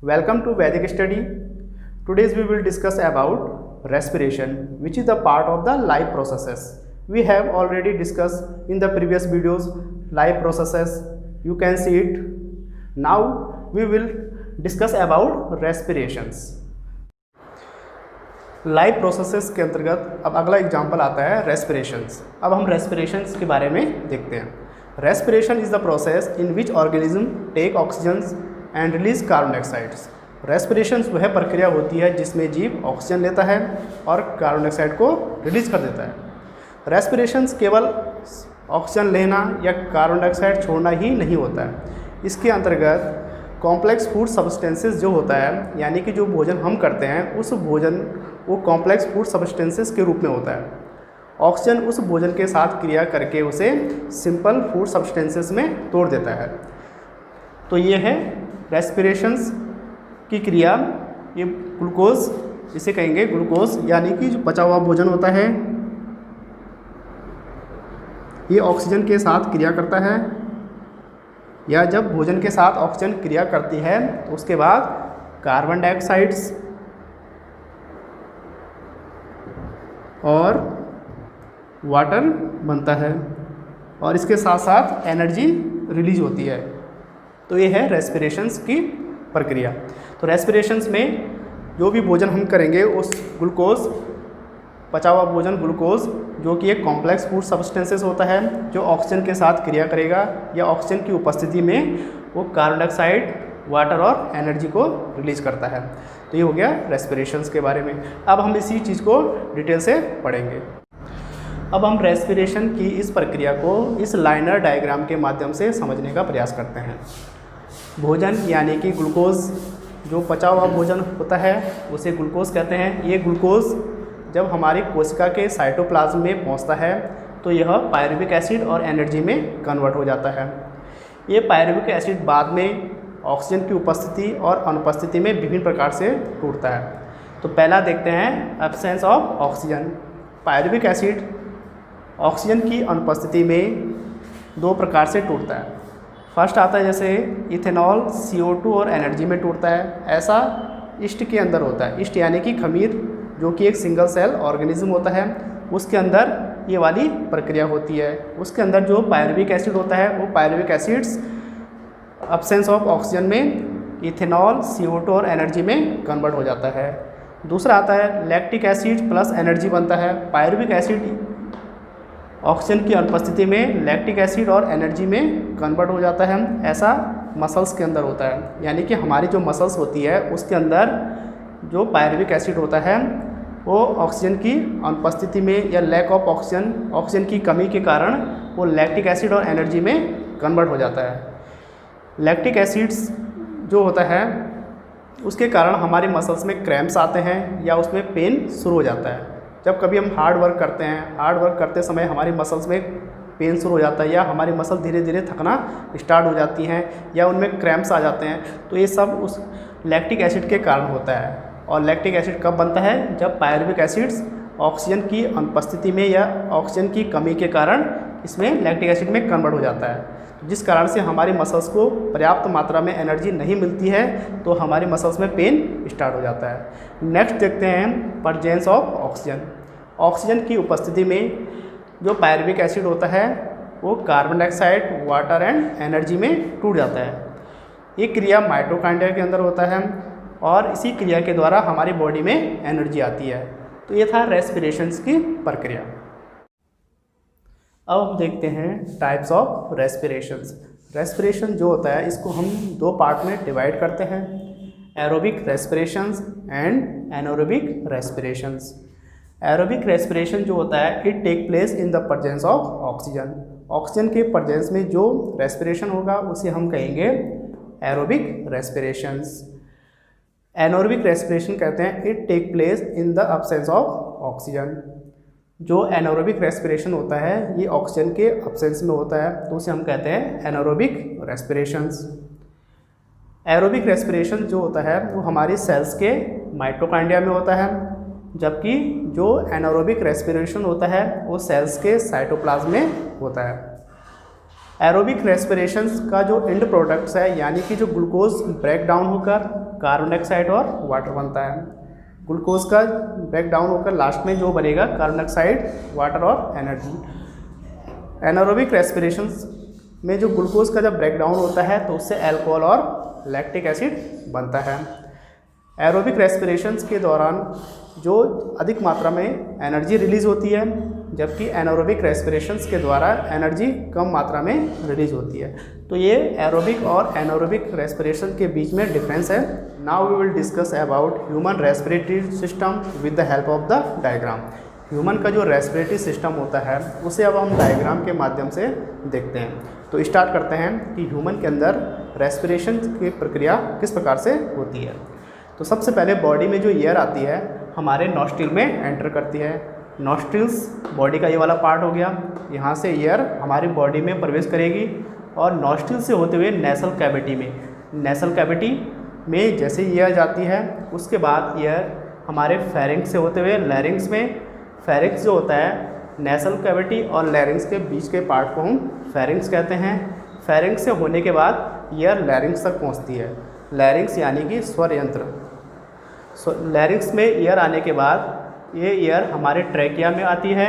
Welcome to Vedic Study. Today we will discuss about respiration, which is the part of the life processes. We have already discussed in the previous videos life processes. You can see it. Now we will discuss about respirations. Life processes के अंतर्गत अब अगला example आता है रेस्पिरेशंस। अब हम रेस्पिरेशंस के बारे में देखते हैं। Respiration is the process in which organism take oxygen and release carbon dioxides. Respiration वह प्रक्रिया होती है जिसमें जीव ऑक्सीजन लेता है और कार्बन डाइऑक्साइड को रिलीज कर देता है। रेस्पिरेशंस केवल ऑक्सीजन लेना या कार्बन डाइऑक्साइड छोड़ना ही नहीं होता है। इसके अंतर्गत कॉम्प्लेक्स फूड सब्सटेंसेस जो होता है, यानी कि जो भोजन हम करते हैं उस भोजन वो कॉम्प्लेक्स फूड सब्सटेंसेस के रूप में होता है। ऑक्सीजन उस भोजन के साथ क्रिया करके उसे सिंपल फूड सब्सटेंसेस में तोड़ देता है। तो ये है रेस्पिरेशंस की क्रिया। ये ग्लूकोज, इसे कहेंगे ग्लूकोज, यानी कि जो पचा हुआ भोजन होता है ये ऑक्सीजन के साथ क्रिया करता है, या जब भोजन के साथ ऑक्सीजन क्रिया करती है तो उसके बाद कार्बन डाइऑक्साइड्स और वाटर बनता है और इसके साथ साथ एनर्जी रिलीज होती है। तो ये है रेस्पिरेशंस की प्रक्रिया। तो रेस्पिरेशंस में जो भी भोजन हम करेंगे उस ग्लूकोज, पचा हुआ भोजन ग्लूकोज, जो कि एक कॉम्प्लेक्स फूड सब्सटेंसेस होता है जो ऑक्सीजन के साथ क्रिया करेगा या ऑक्सीजन की उपस्थिति में वो कार्बन डाइऑक्साइड, वाटर और एनर्जी को रिलीज करता है। तो ये हो गया रेस्पिरेशंस के बारे में। अब हम इसी चीज़ को डिटेल से पढ़ेंगे। अब हम रेस्पिरेशन की इस प्रक्रिया को इस लाइनर डायग्राम के माध्यम से समझने का प्रयास करते हैं। भोजन यानी कि ग्लूकोज, जो पचा हुआ भोजन होता है उसे ग्लूकोज कहते हैं। ये ग्लूकोज जब हमारी कोशिका के साइटोप्लाज्म में पहुंचता है तो यह पायरुविक एसिड और एनर्जी में कन्वर्ट हो जाता है। ये पायरुविक एसिड बाद में ऑक्सीजन की उपस्थिति और अनुपस्थिति में विभिन्न प्रकार से टूटता है। तो पहला देखते हैं absence of oxygen. Pyruvic acid oxygen की अनुपस्थिति में दो प्रकार से टूटता है। फर्स्ट आता है जैसे इथेनॉल CO2 और एनर्जी में टूटता है। ऐसा ईस्ट के अंदर होता है। ईस्ट यानी कि खमीर, जो कि एक सिंगल सेल ऑर्गेनिज्म होता है, उसके अंदर ये वाली प्रक्रिया होती है। उसके अंदर जो पायरुविक एसिड होता है वो pyruvic acids absence of oxygen में इथेनॉल CO2 और एनर्जी में कन्वर्ट हो जाता है। दूसरा आता है लैक्टिक एसिड प्लस एनर्जी बनता है। पायरुविक एसिड ऑक्सीजन की अनुपस्थिति में लैक्टिक एसिड और एनर्जी में कन्वर्ट हो जाता है। ऐसा मसल्स के अंदर होता है, यानी कि हमारी जो मसल्स होती है उसके अंदर जो पायरुविक एसिड होता है वो ऑक्सीजन की अनुपस्थिति में या लैक ऑफ ऑक्सीजन की कमी के कारण वो लैक्टिक एसिड और एनर्जी में कन्वर्ट हो जाता है। लैक्टिक एसिड्स जो होता है उसके कारण हमारे मसल्स में क्रैम्प्स आते हैं या उसमें पेन शुरू हो जाता है। जब कभी हम हार्ड वर्क करते हैं, हार्ड वर्क करते समय हमारी मसल्स में पेन शुरू हो जाता है या हमारी मसल धीरे धीरे थकना स्टार्ट हो जाती हैं या उनमें क्रैम्प्स आ जाते हैं, तो ये सब उस लैक्टिक एसिड के कारण होता है। और लैक्टिक एसिड कब बनता है? जब पायरुविक एसिड्स ऑक्सीजन की अनुपस्थिति में या ऑक्सीजन की कमी के कारण इसमें लैक्टिक एसिड में कन्वर्ट हो जाता है, जिस कारण से हमारी मसल्स को पर्याप्त मात्रा में एनर्जी नहीं मिलती है तो हमारी मसल्स में पेन स्टार्ट हो जाता है। नेक्स्ट देखते हैं प्रेजेंस ऑफ ऑक्सीजन। ऑक्सीजन की उपस्थिति में जो पायरुविक एसिड होता है वो carbon dioxide, water and energy में टूट जाता है। ये क्रिया माइटोकॉन्ड्रिया के अंदर होता है और इसी क्रिया के द्वारा हमारी बॉडी में एनर्जी आती है। तो ये था रेस्पिरेशंस की प्रक्रिया। अब हम देखते हैं टाइप्स ऑफ रेस्पिरेशंस। रेस्पिरेशन जो होता है इसको हम दो पार्ट में डिवाइड करते हैं, aerobic respirations and anaerobic respirations. Aerobic respiration जो होता है it take place in the presence of oxygen. Oxygen के प्रेजेंस में जो रेस्पिरेशन होगा उसे हम कहेंगे एरोबिक रेस्पिरेशंस। एनारोबिक रेस्पिरेशन कहते हैं it take place in the absence of oxygen. जो एनारोबिक रेस्पिरेशन होता है ये ऑक्सीजन के एब्सेंस में होता है, तो उसे हम कहते हैं एनारोबिक रेस्पिरेशंस। एरोबिक रेस्पिरेशन जो होता है वो हमारी सेल्स के माइटोकॉन्ड्रिया में होता है, जबकि जो एनारोबिक रेस्पिरेशन होता है वो सेल्स के साइटोप्लाज्म में होता है। एरोबिक रेस्पिरेशन का जो एंड प्रोडक्ट्स है, यानी कि जो ग्लूकोज ब्रेक डाउन होकर कार्बन डाइऑक्साइड और वाटर बनता है। ग्लूकोज का ब्रेक डाउन होकर लास्ट में जो बनेगा कार्बन डाइऑक्साइड, वाटर और एनर्जी। एनारोबिक रेस्पिरेशंस में जो ग्लूकोज का जब ब्रेक डाउन होता है तो उससे अल्कोहल और लैक्टिक एसिड बनता है। एरोबिक रेस्पिरेशंस के दौरान जो अधिक मात्रा में एनर्जी रिलीज होती है, जबकि एनारोबिक रेस्पिरेशंस के द्वारा एनर्जी कम मात्रा में रिलीज होती है। तो ये एरोबिक और एनारोबिक रेस्पिरेशन के बीच में डिफरेंस है। Now we will discuss about human respiratory system with the help of the diagram. Human का जो रेस्पिरेटरी सिस्टम होता है उसे अब हम डायग्राम के माध्यम से देखते हैं। तो स्टार्ट करते हैं कि ह्यूमन के अंदर रेस्पिरेशन की प्रक्रिया किस प्रकार से होती है। तो सबसे पहले बॉडी में जो एयर आती है हमारे नॉस्ट्रिल में एंटर करती है। नॉस्ट्रिल्स बॉडी का ये वाला पार्ट हो गया, यहाँ से एयर हमारी बॉडी में प्रवेश करेगी और नॉस्ट्रिल से होते हुए नेसल कैविटी में, नेसल कैविटी में जैसे एयर जाती है उसके बाद एयर हमारे फेरिंक्स से होते हुए लैरिंग्स में, फेरिंक्स जो होता है नेसल कैविटी और लैरिंग्स के बीच के पार्ट को हम फेरिंक्स कहते हैं। फेरिंक्स से होने के बाद एयर लैरिंग्स तक पहुंचती है। लैरिंग्स यानी कि स्वर यंत्र। लैरिंग्स में एयर आने के बाद ये एयर हमारे ट्रैकिया में आती है।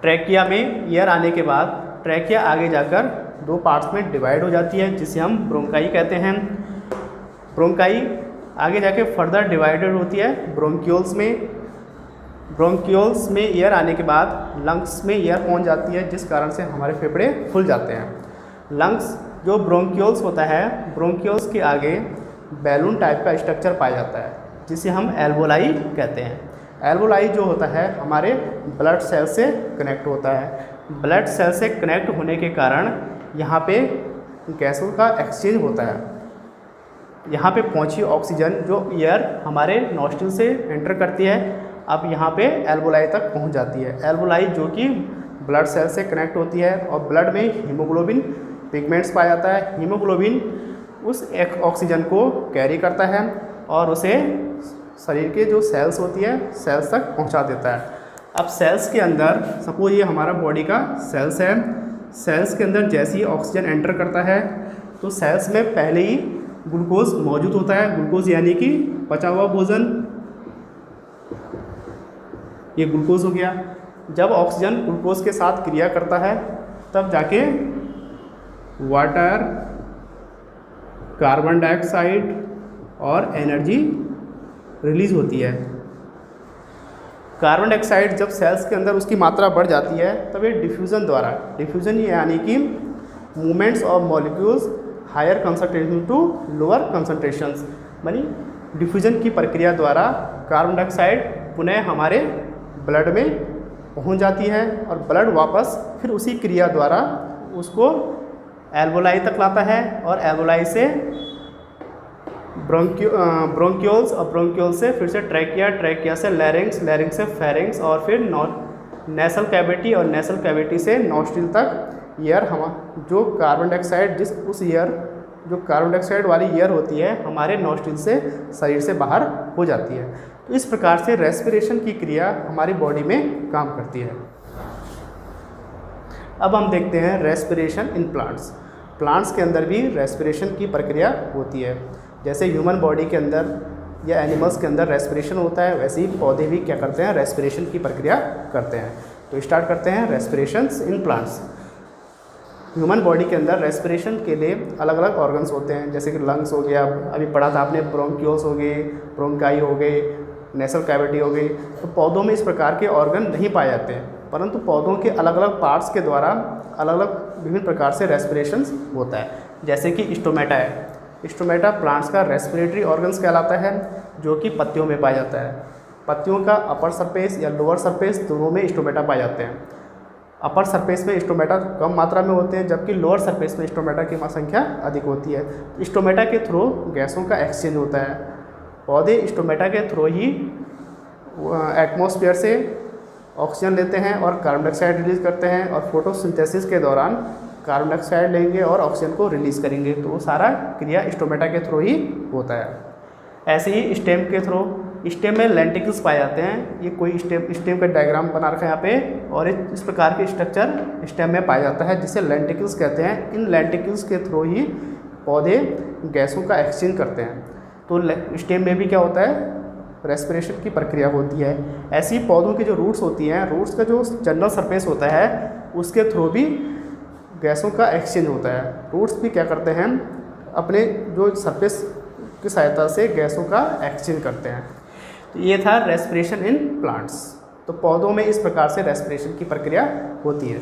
ट्रैकिया में एयर आने के बाद ट्रैकिया आगे जाकर दो पार्ट्स में डिवाइड हो जाती है जिसे हम ब्रोंकाई कहते हैं। ब्रोंकाई आगे जाके फर्दर डिवाइडेड होती है ब्रोंक्यूल्स में। ब्रोंक्यूल्स में एयर आने के बाद लंग्स में एयर पहुंच जाती है जिस कारण से हमारे फेफड़े फूल जाते हैं। लंग्स जो ब्रोंक्यूल्स होता है, ब्रोंक्यूल्स के आगे बैलून टाइप का स्ट्रक्चर पाया जाता है जिसे हम एल्वोलाई कहते हैं। एल्वोलाई जो होता है हमारे ब्लड सेल से कनेक्ट होता है। ब्लड सेल से कनेक्ट होने के कारण यहाँ पे गैसों का एक्सचेंज होता है। यहाँ पे पहुँची ऑक्सीजन जो एयर हमारे नॉस्ट्रिल से एंटर करती है अब यहाँ पे एल्वोलाई तक पहुँच जाती है। एल्वोलाई जो कि ब्लड सेल से कनेक्ट होती है और ब्लड में हीमोग्लोबिन पिगमेंट्स पाया जाता है। हीमोग्लोबिन उस एक ऑक्सीजन को कैरी करता है और उसे शरीर के जो सेल्स होती है सेल्स तक पहुंचा देता है। अब सेल्स के अंदर सपोज ये हमारा बॉडी का सेल्स है, सेल्स के अंदर जैसे ही ऑक्सीजन एंटर करता है तो सेल्स में पहले ही ग्लूकोज मौजूद होता है। ग्लूकोज यानी कि पचा हुआ भोजन, ये ग्लूकोज हो गया। जब ऑक्सीजन ग्लूकोज के साथ क्रिया करता है तब जाके वाटर, कार्बन डाइऑक्साइड और एनर्जी रिलीज होती है। कार्बन डाइऑक्साइड जब सेल्स के अंदर उसकी मात्रा बढ़ जाती है तब ये डिफ्यूज़न द्वारा, डिफ्यूज़न यानी कि movements of molecules higher concentration to lower concentrations, यानी डिफ्यूज़न की प्रक्रिया द्वारा कार्बन डाइऑक्साइड पुनः हमारे ब्लड में पहुंच जाती है और ब्लड वापस फिर उसी क्रिया द्वारा उसको एल्वोलाई तक लाता है और एल्वोलाई से ब्रोंक्यूल्स और ब्रोंक्यूल्स से फिर से ट्रैकिया, ट्रैकिया से लैरिंग्स, लैरिंग्स से फेरिंग्स और फिर नेसल कैविटी और नेसल कैविटी से नॉस्ट्रिल तक एयर हम जो कार्बन डाइऑक्साइड जो कार्बन डाइऑक्साइड वाली एयर होती है हमारे नॉस्ट्रिल से शरीर से बाहर हो जाती है। तो इस प्रकार से रेस्पिरेशन की क्रिया हमारी बॉडी में काम करती है। अब हम देखते हैं रेस्पिरेशन इन प्लांट्स। प्लांट्स के अंदर भी रेस्पिरेशन की प्रक्रिया होती है। जैसे ह्यूमन बॉडी के अंदर या एनिमल्स के अंदर रेस्पिरेशन होता है वैसे ही पौधे भी क्या करते हैं, रेस्पिरेशन की प्रक्रिया करते हैं। तो स्टार्ट करते हैं रेस्पिरेशंस इन प्लांट्स। ह्यूमन बॉडी के अंदर रेस्पिरेशन के लिए अलग अलग ऑर्गन्स होते हैं जैसे कि लंग्स हो गया, अभी पढ़ा था आपने, ब्रोंक्यूल्स हो गए, ब्रोंकाई हो गए, नेसल कैविटी हो गई। तो पौधों में इस प्रकार के ऑर्गन नहीं पाए जाते हैं परंतु पौधों के अलग अलग पार्ट्स के द्वारा अलग अलग विभिन्न प्रकार से रेस्पिरेशंस होता है। जैसे कि स्टोमेटा है, स्टोमेटा प्लांट्स का रेस्पिरेटरी ऑर्गन्स कहलाता है जो कि पत्तियों में पाया जाता है। पत्तियों का अपर सरफेस या लोअर सरफेस दोनों में स्टोमेटा पाए जाते हैं। अपर सरफेस में स्टोमेटा कम मात्रा में होते हैं जबकि लोअर सरफेस में स्टोमेटा की संख्या अधिक होती है। स्टोमेटा के थ्रू गैसों का एक्सचेंज होता है। पौधे स्टोमेटा के थ्रू ही एटमॉस्फेयर से ऑक्सीजन लेते हैं और कार्बन डाइऑक्साइड रिलीज़ करते हैं और फोटोसिंथेसिस के दौरान कार्बन डाइऑक्साइड लेंगे और ऑक्सीजन को रिलीज़ करेंगे। तो वो सारा क्रिया स्टोमेटा के थ्रू ही होता है। ऐसे ही स्टेम के थ्रू, स्टेम में लेंटिकल्स पाए जाते हैं। ये कोई स्टेम का डायग्राम बना रखा है यहाँ पे और इस प्रकार के स्ट्रक्चर स्टेम में पाया जाता है जिसे लेंटिकल्स कहते हैं। इन लेंटिकल्स के थ्रू ही पौधे गैसों का एक्सचेंज करते हैं। तो स्टेम में भी क्या होता है, रेस्पिरेशन की प्रक्रिया होती है। ऐसी पौधों की जो रूट्स होती हैं, रूट्स का जो जनरल सरफेस होता है उसके थ्रू भी गैसों का एक्सचेंज होता है। रूट्स भी क्या करते हैं, अपने जो सरफेस की सहायता से गैसों का एक्सचेंज करते हैं। तो ये था रेस्पिरेशन इन प्लांट्स। तो पौधों में इस प्रकार से रेस्पिरेशन की प्रक्रिया होती है।